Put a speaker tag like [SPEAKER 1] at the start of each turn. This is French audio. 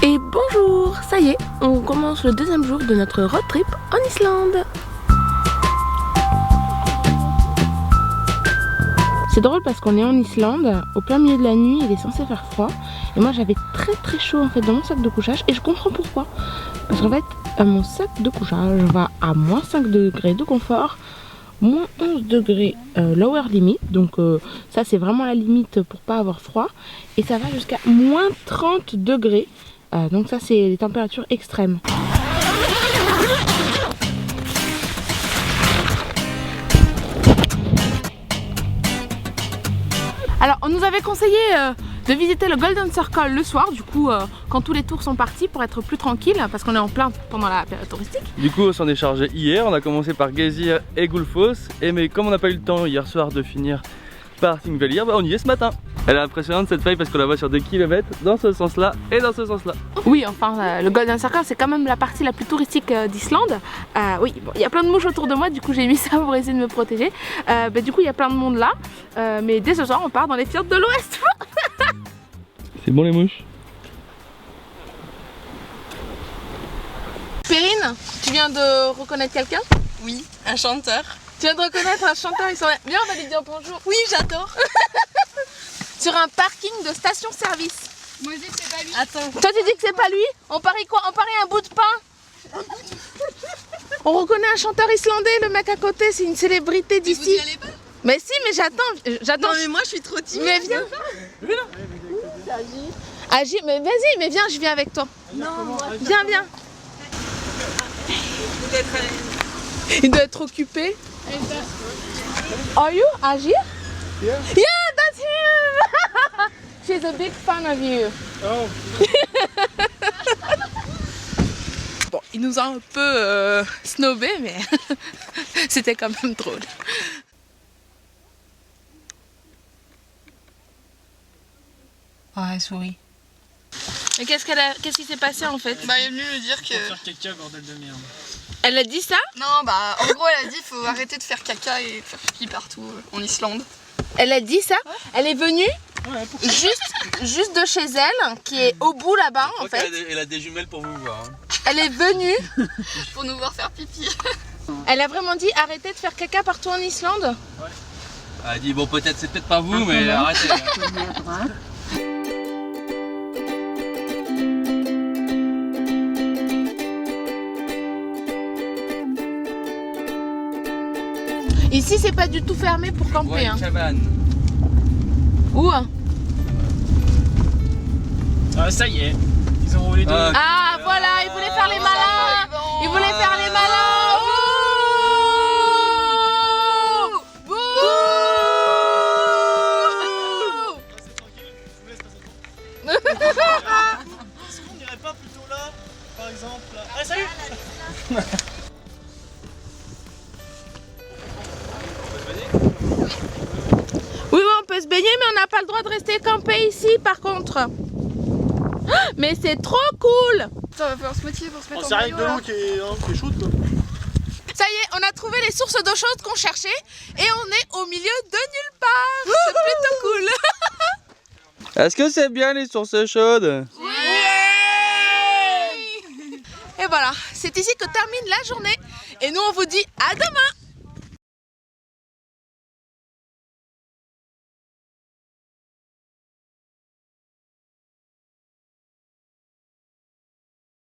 [SPEAKER 1] Et bonjour, ça y est, on commence le deuxième jour de notre road trip en Islande. C'est drôle parce qu'on est en Islande, au plein milieu de la nuit, il est censé faire froid. Et moi j'avais très chaud en fait dans mon sac de couchage et je comprends pourquoi. Parce qu'en fait, mon sac de couchage va à moins 5 degrés de confort, moins 11 degrés lower limit, donc ça c'est vraiment la limite pour pas avoir froid. Et ça va jusqu'à moins 30 degrés. Donc ça c'est les températures extrêmes. Alors on nous avait conseillé de visiter le Golden Circle le soir, du coup quand tous les tours sont partis pour être plus tranquille parce qu'on est en plein pendant la période touristique.
[SPEAKER 2] Du coup on s'en est chargé hier, on a commencé par Geysir et Gullfoss, mais comme on n'a pas eu le temps hier soir de finir par Thingvellir, on y est ce matin. Elle est impressionnante cette faille parce qu'on la voit sur 2 km dans ce sens là et dans ce sens là.
[SPEAKER 1] Oui, enfin le Golden Circle c'est quand même la partie la plus touristique d'Islande. Oui, bon, il y a plein de mouches autour de moi, du coup j'ai mis ça pour essayer de me protéger. Du coup il y a plein de monde là, mais dès ce soir on part dans les fjords de l'Ouest.
[SPEAKER 2] C'est bon les mouches?
[SPEAKER 1] Perrine, tu viens de reconnaître quelqu'un?
[SPEAKER 3] Oui, un chanteur.
[SPEAKER 1] Tu viens de reconnaître un chanteur, ils sont là. Viens, on va lui dire bonjour.
[SPEAKER 3] Oui, j'adore.
[SPEAKER 1] Sur un parking de station-service.
[SPEAKER 3] Moi je dis que c'est pas lui. Attends.
[SPEAKER 1] Toi tu dis que c'est pas lui? On parie quoi? On parie un bout de pain. On reconnaît un chanteur islandais, le mec à côté, c'est une célébrité d'ici.
[SPEAKER 3] Vous y allez pas?
[SPEAKER 1] Mais si, mais j'attends.
[SPEAKER 3] Non mais moi je suis trop timide.
[SPEAKER 1] Mais viens. Agis, mais vas-y, mais viens, je viens avec toi.
[SPEAKER 3] Non, moi.
[SPEAKER 1] Viens. Il doit être occupé. Are you Agir?
[SPEAKER 4] Yeah.
[SPEAKER 1] Yeah, that's him. She's a big fan of you.
[SPEAKER 4] Oh.
[SPEAKER 1] Bon, il nous a un peu snobé, mais c'était quand même drôle. Oh, elle sourit. Mais qu'est-ce qui s'est passé en fait?
[SPEAKER 3] Bah elle est venue me dire que...
[SPEAKER 4] Faire caca, bordel de merde.
[SPEAKER 1] Elle a dit ça?
[SPEAKER 3] Non bah en gros elle a dit faut arrêter de faire caca et de faire pipi partout en Islande.
[SPEAKER 1] Elle a dit ça?
[SPEAKER 3] Ouais.
[SPEAKER 1] Elle est venue
[SPEAKER 4] Ouais, pourquoi?
[SPEAKER 1] juste de chez elle, qui est au bout là-bas en fait.
[SPEAKER 2] Elle a des jumelles pour vous voir. Hein.
[SPEAKER 1] Elle est venue.
[SPEAKER 3] Pour nous voir faire pipi.
[SPEAKER 1] Elle a vraiment dit arrêtez de faire caca partout en Islande?
[SPEAKER 2] Elle a dit bon peut-être c'est peut-être pas vous mais arrêtez.
[SPEAKER 1] Ici c'est pas du tout fermé pour camper.
[SPEAKER 2] Ouais,
[SPEAKER 1] Hein.
[SPEAKER 2] cabane.
[SPEAKER 1] Où?
[SPEAKER 4] Ah ça y est, ils ont roulé deux.
[SPEAKER 1] Ah voilà, ils voulaient faire les malins. Ils voulaient faire les malins. Bouh! Bouh!
[SPEAKER 4] C'est tranquille, je vous laisse passer devant. Est-ce qu'on n'irait pas plutôt là, par exemple là? Ah salut.
[SPEAKER 1] Oui, on peut se baigner, mais on n'a pas le droit de rester camper ici par contre. Ah, mais c'est trop cool!
[SPEAKER 3] Ça va falloir se motiver pour se mettre en
[SPEAKER 4] C'est rien
[SPEAKER 3] maillot
[SPEAKER 4] que de
[SPEAKER 3] là.
[SPEAKER 4] l'eau qui est chaude quoi.
[SPEAKER 1] Ça y est, on a trouvé les sources d'eau chaude qu'on cherchait et on est au milieu de nulle part. C'est plutôt cool.
[SPEAKER 2] Est-ce que c'est bien les sources chaudes?
[SPEAKER 1] Et voilà, c'est ici que termine la journée et nous on vous dit à demain.